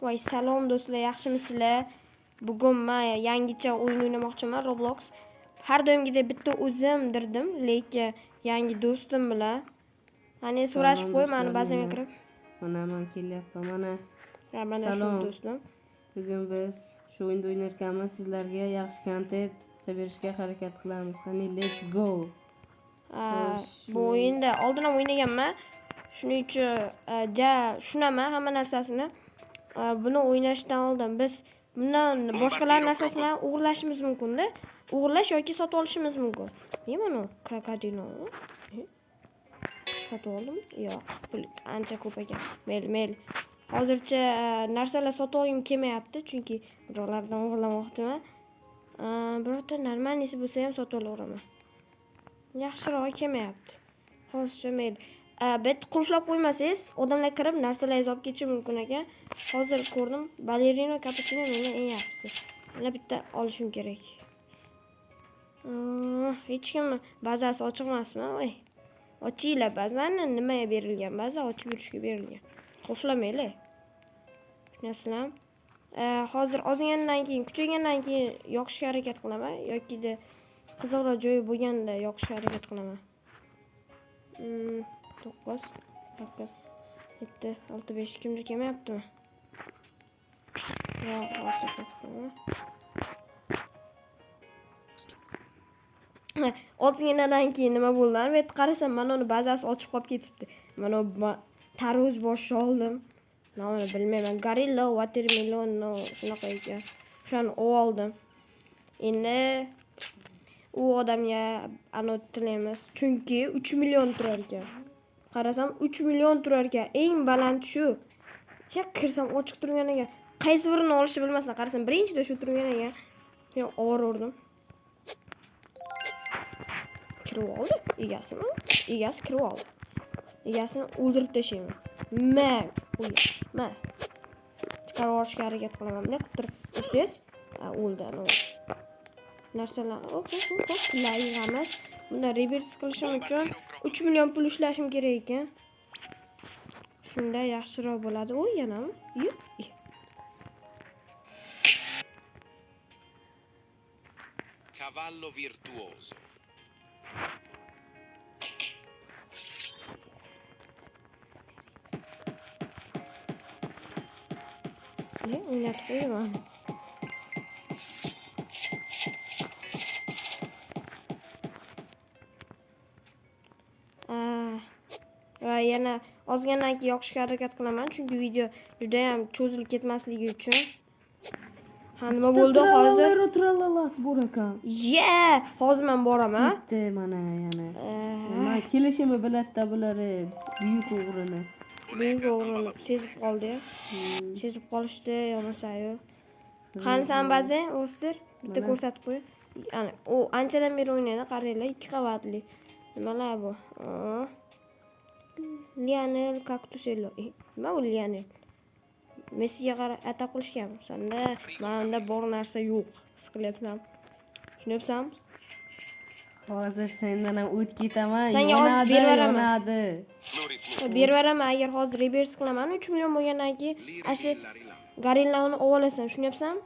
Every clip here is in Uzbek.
Voy salom do'stlar, yaxshimisizlar? Bugun men yangicha o'yin o'ynamoqchiman, Roblox. Har doimgidek bitta o'zim dirdim, lekin yangi do'stim bilan. Qani so'rashib qo'y, meni bazamga kirib. Mana men kelyapman, mana. Mana shu do'stim. Bugun biz shu o'yinda o'ynar ekanmiz, sizlarga yaxshi kontent qilib berishga harakat qilamiz. Qani let's go. Bu o'yinda oldin ham o'ynaganman. Shuning uchun tushunaman hamma narsasini. Buni o'ynashdan oldin biz bundan boshqalar narsasini o'g'irlashimiz mumkin-da. O'g'irlash yoki sotib olishimiz mumkin. Nima bu? Krokodilni sotib oldim? Yo'q, pul ancha ko'p ekan. Mayli. Hozircha narsalar sotib olgim kelmayapti, chunki birovlardan o'g'irlamoqchiman. Birorta normalnisi bo'lsa ham sotib olaveraman. Yaxshiroq kelmayapti. Hozircha mayli. Bet qulflab qo'ymasangiz, odamlar kirib narsalarni olib ketishi mumkin ekan. Hozir ko'rdim, balerina cappuccino menga eng yaxshisi. Mana bitta olishim kerak. Hech kim bazasi ochiq emasmi? Voy. Ochinglar bazani, nimaga berilgan? Baza ochib yurishga berilgan. Qulflamaylar. Tushunasizlar? Hozir ozgandan keyin, kuchaygandan keyin yoqishga harakat qilaman yoki de qiziqroq joyi bo'lganda yoqishga harakat qilaman. 9 7 6 5 kimdir kelmayaptimi? Yo'q, hozir qilaman. Ozginadan keyin nima bo'ldi? Bet qarasam, mana uni bazasi ochib qolib ketibdi. Mana tarvuz boshni oldim. Nomini bilmayman. Gorilla, watermelon, shunaqa ekan. O'shani oldim. Endi u odamga tilaymiz. Chunki 3 million turar ekan. Qarasam 3 million turar ekan. Eng baland shu. Kirsam ochiq turgan ekan. Qaysi birini olishni bilmasdan qarasam birinchida shu turgan ekan. Men o'rordim. Kirib oldi. Egasi kirib oldi. Egasini o'ldirib tashlayman. Ma. Chiqarib olishga harakat qilaman. Bunday qilib turib ursangiz, o'ldi. Narsalar pullar yig'amiz. Bunda reverse qilishim uchun 3 million pul ishlashim kerak ekan. Shunda yaxshiroq bo'ladi. Yanami? Cavallo virtuoso. O'ynatib qo'yaman. Va yana ozgandan keyin yoqishga harakat qilaman, chunki video juda ham cho'zilib ketmasligi uchun. Nima bo'ldi hozir? Tralalas bor ekan. Hozir men boraman. Bitta mana yana. Men kelishimni biladi bular buyuk o'g'rini. Buyuk o'g'rini sezib qoldi. Sezib qolishdi, yo'masa-yu. Qani san bazang, o'stir, bitta ko'rsatib qo'y. Ya'ni u anchadan beri o'ynaydi, qaranglar, 2 qavatli. Nimalar bu? Lionel Cactusello. Nima bu Lionel? Messiga qarab atak qilishgan. Sanda menda bor narsa yo'q. His qilyapman. Tushunyapsanmi? Hozir sendan ham o't ketaman. Senga hozir yonadi. Berveraman, agar hozir reverse qilaman, 3 million bo'lgandan keyin ashi gorillani ovalasan, tushunyapsanmi?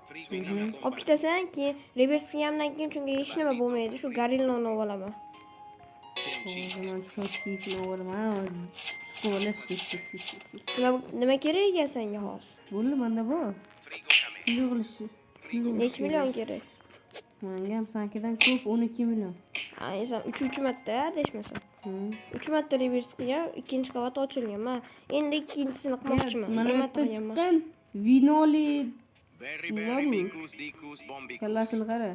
Olib ketasan, keyin reverse qilgandan keyin chunki hech nima bo'lmaydi, shu gorillani ovalaman. Hozir cho'tkisini ovalaman. Nima kerak ekan senga hozir? Bo'ldi, menda bor. Yig'ilishi. Necha million kerak? Menga ham sankidan ko'p, 12 million. Sen 3 marta deyishmasan. 3 marta reverse qilgan, ikkinchi qavat ochilgan. Men endi ikkinchisini qilmoqchiman. Mana bu yerda chiqqan vinoli kallasini qara.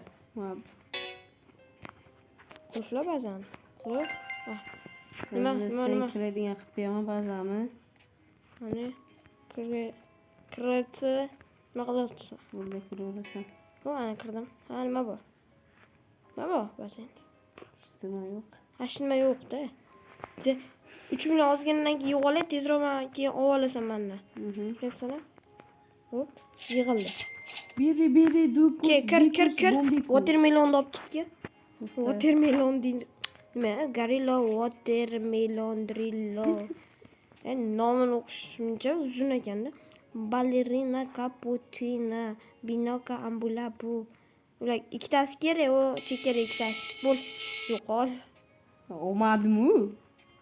Qulfla bazani. Nima kiradigan qilib beraman bazami. Mana kiradi. Nima qilyapsan? Bo'ldi, kiraverasan. Ana kirdim. Nima bor? Nima bor bazang? Nima yo'q. Nima yo'q-da. 3 million ozgandan keyin yo'qolay, tezroq keyin ovalasan mendan. Tushunayapsanmi? Hop, yig'ildi. Beri dukus. Kir. Watermelonni olib ketgan. Watermelon deydi. Nima? Gorilla watermelon drillo. Nomini o'qishimcha uzun ekanda. ballerina, cappuccino, binoka, ambula bu. Ular ikkitasi kerak, o chekara ikkitasi. Bo'l. Yo'qol. Olmadimi?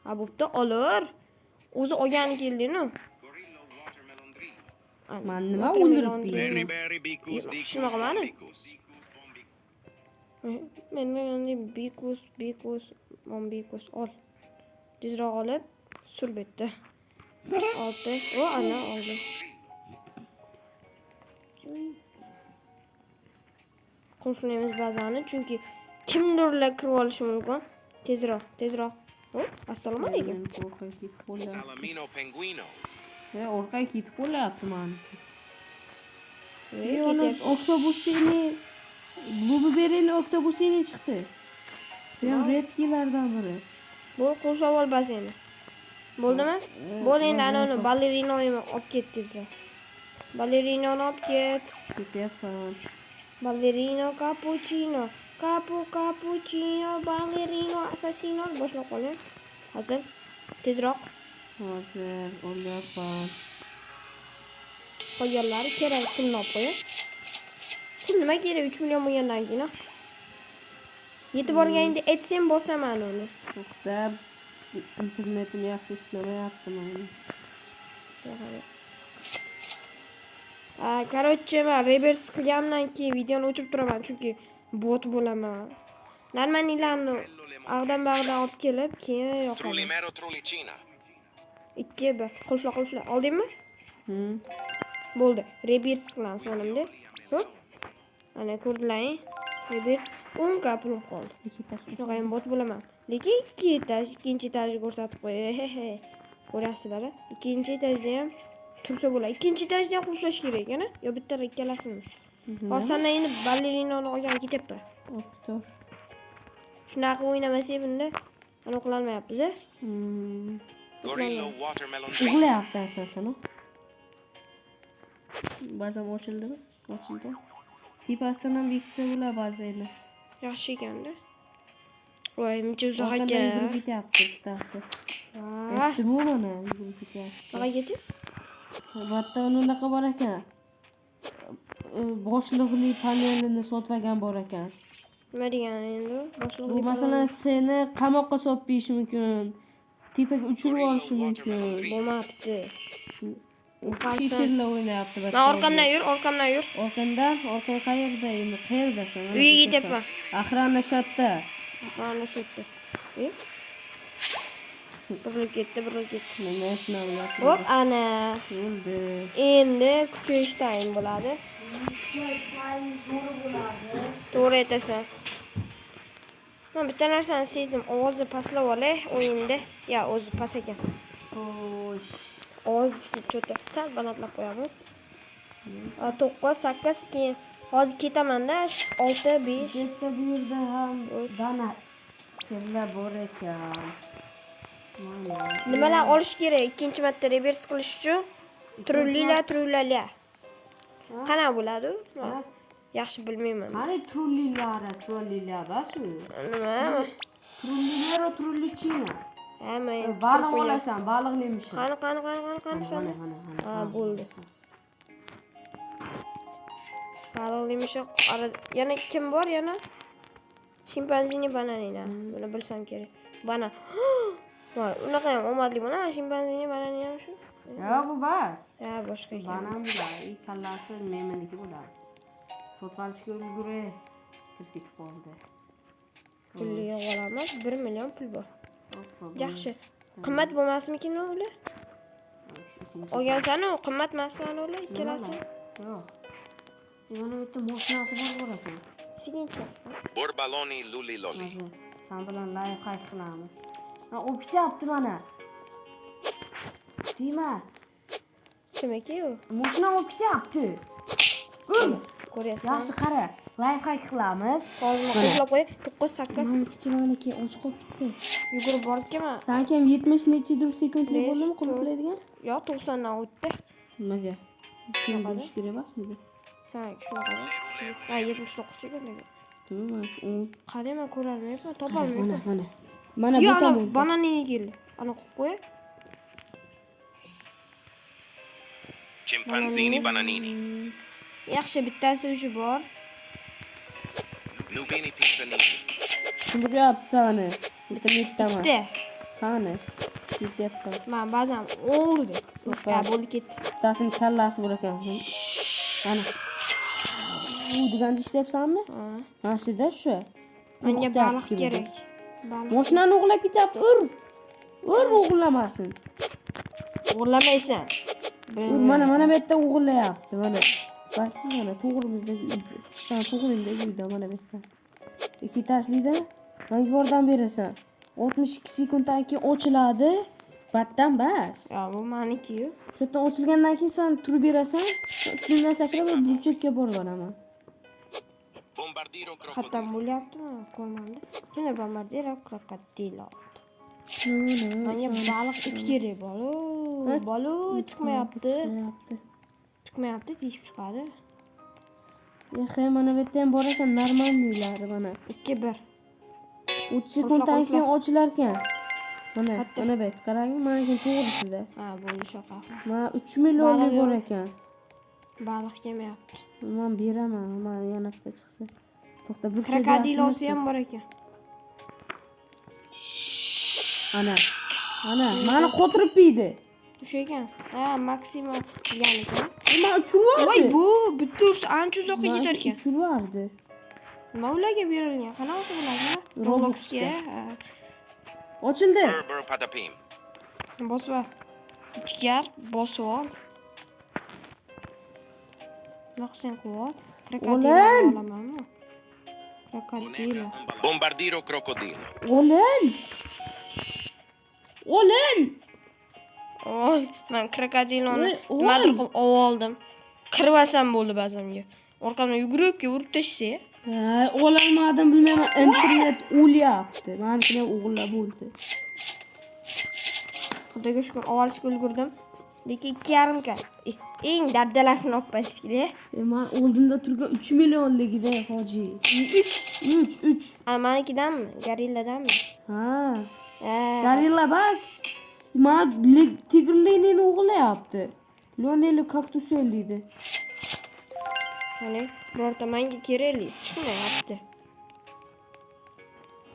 Ha, bo'pti, olur. O'zi olgani kelding-ku. Men nima o'ldirib Berry, berdim? berry, bicus, Yok, dicus, şuna bakma lan. bombicus. Men bikus, mombikus ol. Tezroq olib, sur bitta. 6. O, ana oldim. Qulflaymiz bazani, chunki kimdirlar kirib olishi mumkin. Tezroq. O, assalomu alaykum. Men orqaga ketib qo'yapti. Salamino penguino. Orqaga ketib qo'yapti meniki. Ketyapti. Ona oktobusini Blueberry'ni oktobusini chiqdi. Ben redkilardan biri. Bu qo'l savol baseni. Bo'ldimi? Bo'l endi ana uni ballerinoyni olib ket tezroq. Ballerinoni olib ket. Ketyapman. Ballerino, cappuccino, cappuccino, ballerino, assassino. Boshlab qo'ying. Hozir. Tezroq. Hozir olyapman. Qo'yganlari kerak, pulni olib qo'ying. Pul nima kerak? 3 million bo'lgandan keyin. Yetib borganingda aytsam bosaman uni. To'xtab, internetim yaxshi ishlamayapti meni. Короче, men reverse qilgandan keyin videoni o'chirib turaman, chunki bot bo'laman. Normalnilarni ag'dan-bag'dan olib kelib, keyin yoqaman. Trullimero, trullicina. 2 bir. Qulfla. Oldingmi? Bo'ldi. Reverse qilamiz sonimda. Hop. Ana ko'rdilaring. Reverse 10 ga pulim qoldi. Shunaqa ham bot bo'laman. Lekin ikkinchi etajni ko'rsatib qo'y. Ko'rasizlar? Ikkinchi etajda ham tursa bo'ladi. Ikkinchi etajda ham qulflash kerak ekan, yo bitta ikkalasini. Hozir endi ballerinoni olgan ketyapti. Aktor. Shunaqa o'ynamasak bunda ana qilolmayapmiz. Gorillo, watermelon. Uxlayapti asosan u. Ba'zan ochildimi? Ochildi. Tepasidan ham bekitsa bo'lar ba'zan. Yaxshi ekanda. Voy, muncha uzoq Orqadan ekan. yugurib ketyapti bittasi. Ah, Aytdimu mana yugurib ketyapti. nima ketdi? Albatta unaqa bor ekan. Boshliqli panelini sotvagan bor ekan. Nima degani endi? Boshliq. Bu masalan seni qamoqqa solib qo'yishi mumkin. Tepaga uchirib olishi mumkin. Bo'lmabdi. Cheaterlar o'ynayapti. Men orqamdan yur. Orqaga qayerda endi? Qayerdasan? Uyga ketyapman. Охрана shatda. Mana shu yerda. Burilib ketdi. Nima shunaqa? Hop, ana. Bo'ldi. Endi kuchayish tayin bo'ladi. To'g'ri aytasan. Men bitta narsani sezdim. Ovozi pastlab olay o'yinda. Ya, o'zi past ekan. Xo'sh. Ovoz cho'ta. Sal balandlab qo'yamiz. 9, 8 keyin hozir ketaman-da. 6, 5. Bitta bu yerda ham dana chellar bor ekan. Nimalar olish kerak? Ikkinchi marta reverse qilish uchun trullila. Qana bo'ladi? Yaxshi bilmayman. Qani trullilar basu. Nima? Trullilero, trullicina. Hamma Baliq olasan, baliqni yemish. Qani sana. Ha, bo'ldi. Baliqni yemish. Yana kim bor yana? Shimpanzini bananina. Buni bilsam kerak. Bana. Voy, unaqa ham omadli bo'ladimi? Shimpanzini bananina ham shu. Ya bu bas. Ha, boshqa ekan. Banan bular, kallasi meniki bular. Sotvalishga ulguri kirib ketib qoldi. Pulli olamiz. 1 million pul bor. Yaxshi. Qimmat bo'lmasmikin ular? Olgansan-ku, qimmat emasmi ular ikkalasi? Yo'q. Yana bitta mashinasi bor ekan. Siginchoq. Borbaloni, luli, loli. Hozir sen bilan live hack qilamiz. O ketyapti mana. Tima. Kimiki u? Mashina olib ketyapti. Ko'ryapsan. Yaxshi qara. Live hack qilamiz. Hozir qo'llab qo'y. 9, 8. Meniki ochiq qolib ketdi. Yugurib borib kelman. Sen kim 70 nechidir sekundli bo'ldimi quluplaydigan? Yo'q, 90 dan o'tdi. Nimaga? Kim bo'lish kerak emasmi? Sen shunaqa. Ha, 79 sekundga. Tamam, Qani men ko'rolmayapman, topolmayapman. Mana bu Yo'q, tomon. bananini keldi. Ana qo'yib qo'y. Chimpanzini bananini. Yaxshi, bittasi o'sha bor. Nubini pizzanini. Kim yaptı sana? Bitta nettama. Ikkita. Qani? Ketyapti. Men ba'zan oldi. Ha, bo'ldi ketdi. Bittasini kallasi bor ekan. Qani? U deganda ishlayapsanmi? Ha. Mashida shu. Menga O'qityapti baliq kimdir. kerak. Baliq. Mashinani o'g'irlab ketyapti. Ur o'g'irlamasin. O'g'irlamaysan. Mana bu yerda o'g'irlayapti. Mana. Bakki mana to'g'rimizdagi uyda. Sen to'g'ringdagi uyda mana bu yerda. Ikki tashlaydi. Menga yordam berasan. 62 sekunddan keyin ochiladi. Batdan bas. Ya bu meniki-yu. Shu yerdan ochilgandan keyin sen turib berasan, ustundan sakrab burchakka borib olaman. Bombardiro Xatdan crocodilo. bo'lyaptimi? Ko'rmanda. Yana bombardiro krokodilo. Menga baliq it kerak bolu. Bolu chiqmayapti. Chiqmayapti, teshib chiqadi. Yo'q, mana bu yerda ham bor ekan, normalniylari mana. 2-1. 30 sekunddan keyin ochilar ekan. Mana, Katta. mana bu yerda qarang, mana keyin to'g'risida. Ha, bo'ldi shaqa. Mana 3 millionlik Baliq bor yo'q. ekan. Baliq yemayapti. Men beraman, mana yana bitta chiqsa. To'xta, bir Krokodilosi ham bor ekan. Ana. Mana qotirib yeydi. O'sha ekan. Ha, Maximo degan ekan. Nima uchirvardi? Voy, bu bitta ursa ancha uzoqqa ketar ekan. Uchirvardi. Nima ularga berilgan? Qanaqasi bularga? Robloxga. Ha. Ochildi. Bur patapim. Bosib ol. Ichkar, bosib ol. Naqsen quvvat. O'lan. Olamanmi? Krokodilo. Bombardiro crocodilo. O'lin. Oy, men krokodiloni Voy, nimadir qilib oldim. Kirvasam bo'ldi ba'zamga. Orqamdan yugurib urib tashlasa. Ha, o'lolmadim bilmayman. Internet o'lyapti. Meniki ham o'g'irlab bo'ldi. Xudoga shukr, olishga ulgurdim. Lekin 2,5 eng dabdalasini olib qo'yishdi. Men oldimda turgan 3 millionligida hoji. 3. Manikidanmi? Gorilladanmi? Ha. Ha. Gorilla bas. Men tigrlikni o'g'irlayapti. Leonel kaktus ellaydi. Hani birorta menga kerakli chiqmayapti.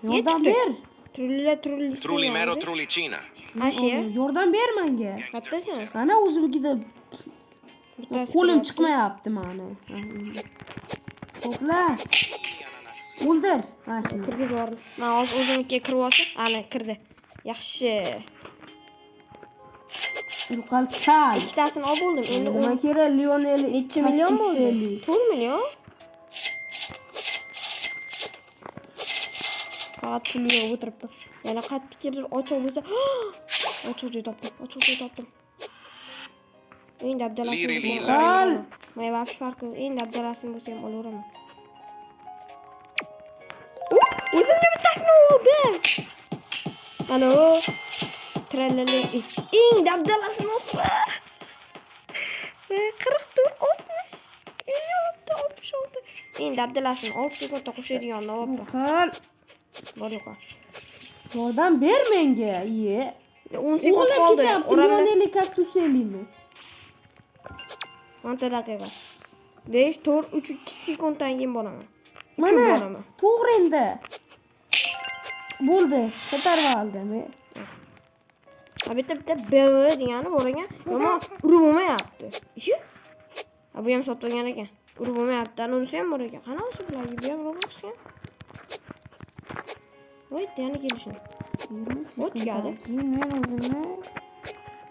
Yordam Yetdi. ber. Turli Trulimero trulicina. Ashiya. Yordam ber menga. Kattasan. Ana o'zimnikida qo'lim chiqmayapti mani. Ho'pla. O'ldir. Mashina. Kirgiz yubordim. Men hozir o'zimga kirib olsam, ana kirdi. Yaxshi. Yuqal kal. Ikkitasini olib bo'ldim. Endi Nima kerak Lionel? necha million bo'ldi? 4 million. Faqat pulga o'tiribdi. Yana qattiqdir ochiq bo'lsa, ochiq joy topdim. Endi abdalasini Liri, liri. olaman. Men vaqt farqi, endi abdalasini bo'lsa ham olaveraman. O'zimga bittasini oldim. Alo. Trallali. Endi abdalasini oldim. 44 60 56. Endi abdalasini 6 sekundda qo'shadigan olib. Qal. Bor yo'q. Yordam ber menga. 10 sekund qoldi. Lionel kaktus ellaymi? 10 daqiqa. 5 4 3 2 sekunddan keyin boraman. Mana to'g'ri endi. Bo'ldi. Ko'tarib oldim. Bitta BMW degani bor ekan. Yomon urib olmayapti. Ishi? Bu ham sotgan ekan. Urib olmayapti. Unisi ham bor ekan. Qanaqasi bularga bu ham Robloxga? Voy, yana kelishdi. O'tgadi. Keyin men o'zimni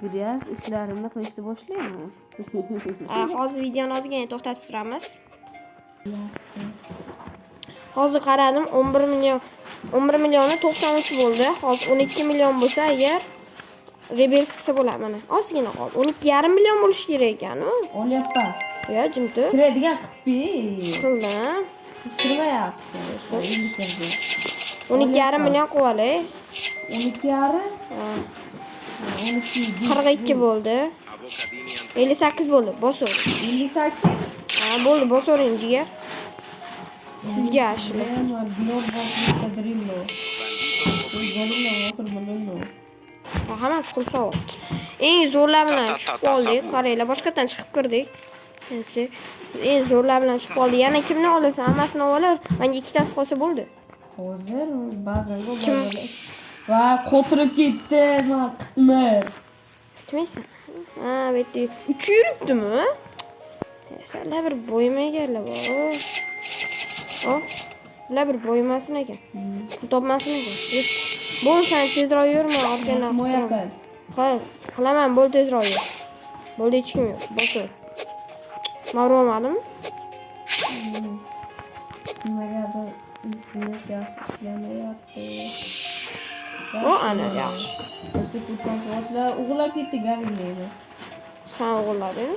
gryaz ishlarimni qilishni boshlayman. Hozir videoni ozgina to'xtatib turamiz. Hozir qaradim 11 million 93 bo'ldi. Hozir 12 million bo'lsa agar reverse qilsa bo'ladi mana. Ozgina qoldi. 12,5 million bo'lishi kerak ekan-ku. Olyapman. Yo, jimti. Kiradigan qilib Qildim. kirmayapti. 12,5 million qilib 12,5. 42 bo'ldi. Avocadini 58 bo'ldi. Bosor. 58. Ha, bo'ldi, bosoring jigar. Sizga ashula. bandito Hammasi qulflayapti. Eng zo'rlar bilan chiqib qoldik. Qaranglar, boshqatdan chiqib kirdik. Eng zo'rlar bilan chiqib qoldik. Yana kimni olasan? Hammasini olar. Menga ikkitasi qolsa bo'ldi. Hozir ba'zan va qotirib ketdi. Va qitmir. Aytmaysan. Ha, bu yerda uch yuribdimi? Senlar bir bo'ymaganlar bor. Oh. Ular bir bo'ymasin ekan. Topmasin ekan. Bo'lsan tezroq yurma, orqangdan. Mo'yaqa. Qo'y, qilaman, bo'l tezroq yur. Bo'ldi hech kim yo'q. Bosir. Ma'lum. Nimaga internet yaxshi ishlamayapti. O, ana yaxshi. O'sha uxlab ketdi garinglaydi. Sen o'g'illading.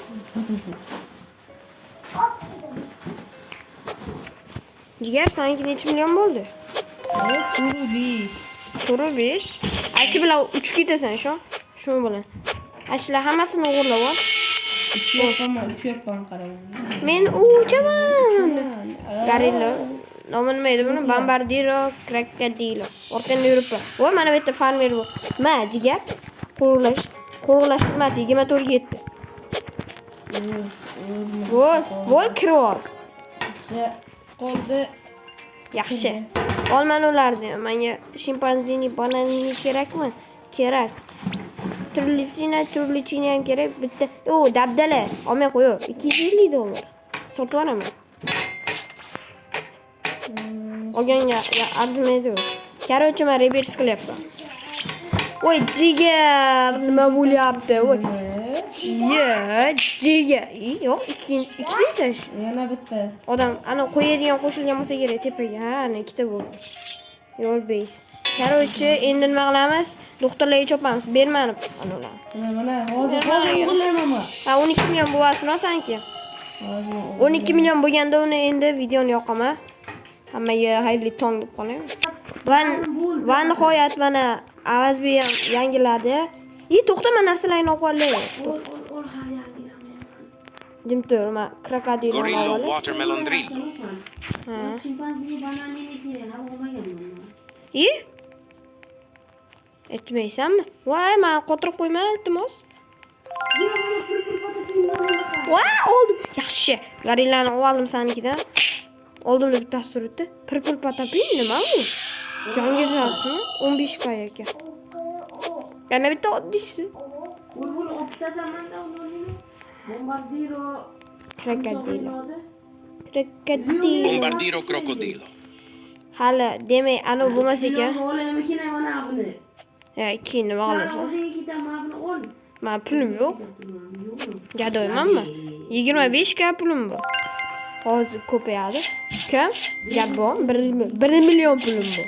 Jigar, sanki necha million bo'ldi? Turi 5. Turi 5. Ashi bilan uchib ketasan shu. Shu bilan. Ashlar hammasini o'g'irlab ol. Uchyapman qarang. Men uchaman. Garilla. Nomi nima edi buni? Bombardiro Crocodilo. Orqangda yuribman. Voy, mana bu yerda farmer bor. Ma, jigar. Qo'riqlash xizmati 24 ga yetdi. Voy, kiror. Qoldi. Yaxshi. Olman ularni. Menga shimpanzini, bananini kerakmi? Kerak. Turlichini ham kerak. Bitta. O, dabdala. Olmay qo'y. $250. Sotib olaman. Olganga arzimaydi. Короче, men reverse qilyapman. Voy, jigar, nima bo'lyapti? Voy. Jigar. Yo'q, ikkita. Yana bitta. Odam ana qo'yadigan qo'shilgan bo'lsa kerak tepaga. Ha, ana ikkita bo'ldi. Yo'l beys. Короче, endi nima qilamiz? Doktorlarga chopamiz. Bermani ular. Mana hozir o'g'irlayman. Ha, 12 million bo'lasini olsanki. 12 million bo'lganda uni endi videoni yoqaman. Hammaga xayrli tong deb qolaymi? Va nihoyat mana Avazbi ham yangiladi. To'xtama, narsalarni olib olay. Jim tur, men krokodil Gorillo olib olay. watermelon drill. Ha. Shimpanzini bananini kerak, hali olmaganman. Aytmaysanmi? Voy, men qotirib qo'yma, iltimos. Voy, oldim. Yaxshi. Gorillani oldim senikidan. Oldimda bittasi turibdi. Purpur patapin nima bu? Yangi jasmi 15 ga ekan. Yana bitta oddisi. Bul optasamanda uni bombardiro Crocodilo. Bombardiro crocodilo. Hali demak, ana bo'lmas ekan. Olaymi kina mana buni. Keyin nima olasan? O'ziga ketaman buni ol. Men pulim yo'q. Gadoymanmi? 25 ga pulim bor. Hozir ko'payadi. Kim? Gap bor. 1 million pulim bor.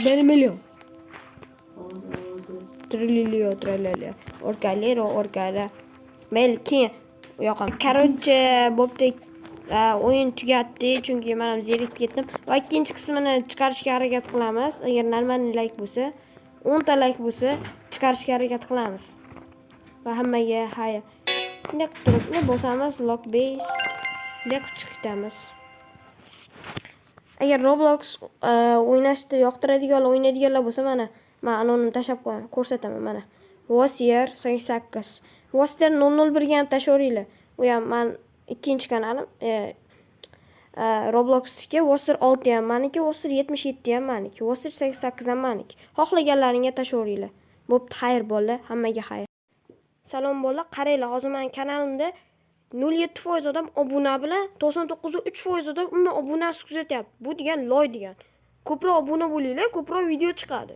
1 million. Trillion. Orgala. Men keyin u yoqam. Короче, bo'pti. O'yin tugatdi, chunki men ham zerikib ketdim. Va ikkinchi qismini chiqarishga harakat qilamiz. Agar normal like bo'lsa, 10 ta like bo'lsa, chiqarishga harakat qilamiz. Va hammaga xayr. Bunday turibni bosamiz lock base. Bunday chiqitamiz. Agar Roblox o'ynashni yoqtiradiganlar, o'ynaydiganlar bo'lsa, mana men anonim tashab qo'yaman, ko'rsataman mana. Wosier 88. Wosier 001 ga ham tashavringlar. U ham men ikkinchi kanalim Roblox'ga Wosier 6 ham meniki, Wosier 77 ham meniki, Wosier 88 ham meniki. Xohlaganlaringga tashavringlar. Bo'pti, xayr bo'ldi, hammaga xayr. Salom bolalar, qaranglar, hozir men kanalimda 0.7% odam obuna bilan 99.3% odam umuman obunasiz kuzatyapti. Bu degan loy degan. Ko'proq obuna bo'linglar, ko'proq video chiqadi.